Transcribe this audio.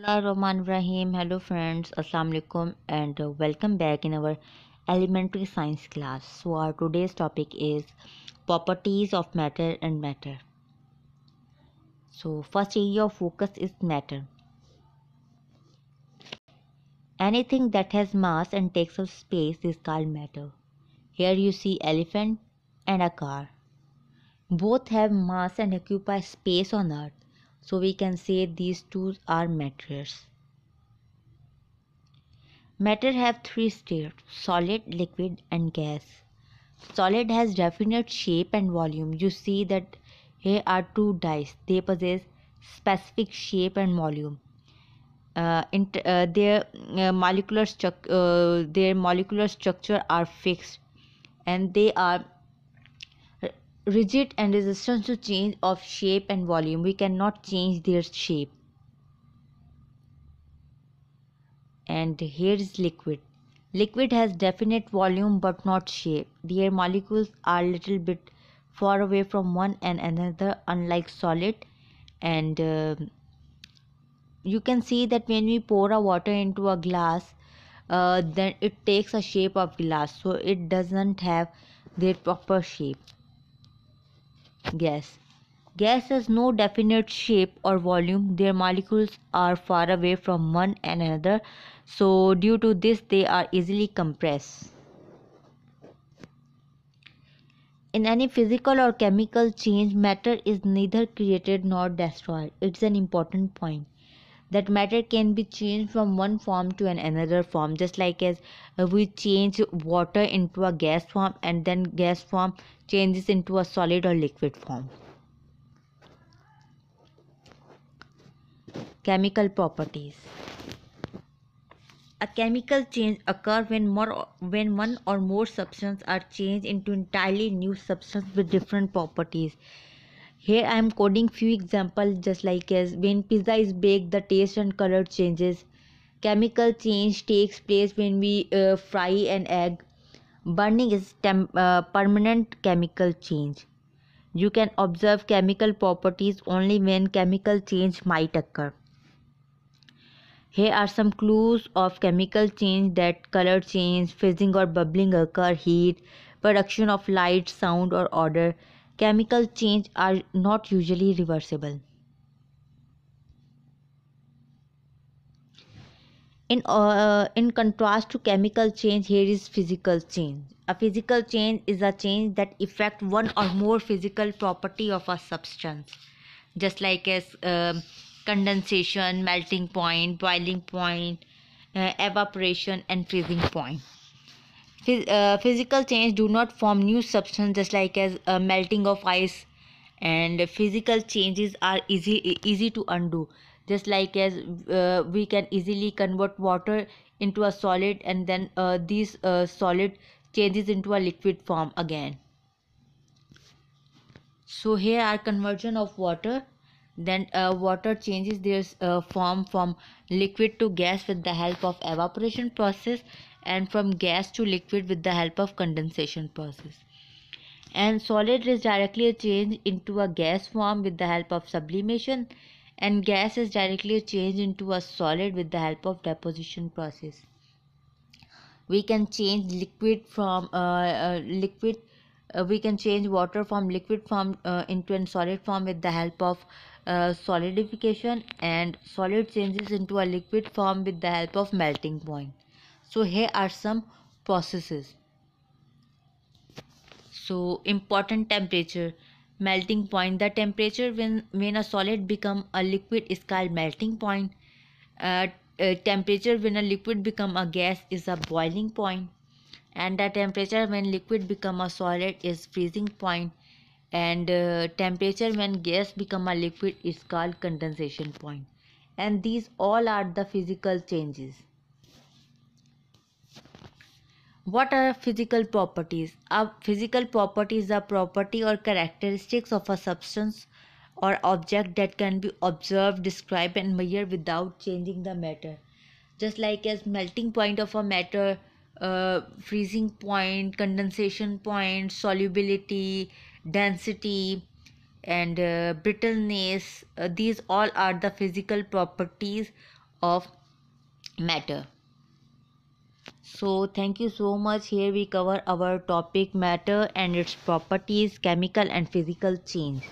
Bismillahirrahmanirrahim. Hello friends, Assalamu alaikum and welcome back in our elementary science class. So our today's topic is properties of matter and matter. So first area of focus is matter. Anything that has mass and takes up space is called matter. Here you see elephant and a car. Both have mass and occupy space on earth. So we can say these two are matters. Matter have three states: solid, liquid and gas. Solid has definite shape and volume. You see that here are two dice. They possess specific shape and volume. Their molecular structure are fixed, and they are rigid and resistant to change of shape and volume. We cannot change their shape. And here is liquid. Liquid has definite volume but not shape. Their molecules are little bit far away from one and another, unlike solid. And you can see that when we pour a water into a glass, then it takes a shape of glass, so it doesn't have their proper shape. Gas has no definite shape or volume. Their molecules are far away from one another, so due to this they are easily compressed. In any physical or chemical change, matter is neither created nor destroyed. It's an important point that matter can be changed from one form to another form, just like as we change water into a gas form and then gas form changes into a solid or liquid form. Chemical properties. A chemical change occurs when one or more substances are changed into entirely new substance with different properties. Here I am quoting few examples, just like as when pizza is baked, the taste and color changes. Chemical change takes place when we fry an egg. Burning is permanent chemical change. You can observe chemical properties only when chemical change might occur. Here are some clues of chemical change: that color change, fizzing or bubbling occur, heat, production of light, sound or odor. Chemical change are not usually reversible. In contrast to chemical change, here is physical change. A physical change is a change that affects one or more physical property of a substance, just like as condensation, melting point, boiling point, evaporation and freezing point. Physical change do not form new substance, just like as melting of ice, and physical changes are easy to undo, just like as we can easily convert water into a solid, and then this solid changes into a liquid form again. So here are conversion of water. Then water changes their form from liquid to gas with the help of evaporation process, and from gas to liquid with the help of condensation process. And solid is directly changed into a gas form with the help of sublimation, and gas is directly changed into a solid with the help of deposition process. We can change we can change water from liquid form into a solid form with the help of solidification, and solid changes into a liquid form with the help of melting point. So here are some processes. So important temperature, melting point. The temperature when a solid become a liquid is called melting point. uh, Temperature when a liquid become a gas is a boiling point, and the temperature when liquid become a solid is freezing point, and temperature when gas become a liquid is called condensation point. And these all are the physical changes. What are physical properties? A physical property is a property or characteristics of a substance or object that can be observed, described and measured without changing the matter. Just like as melting point of a matter, freezing point, condensation point, solubility, density and brittleness. These all are the physical properties of matter. So thank you so much. Here we cover our topic matter and its properties, chemical and physical change.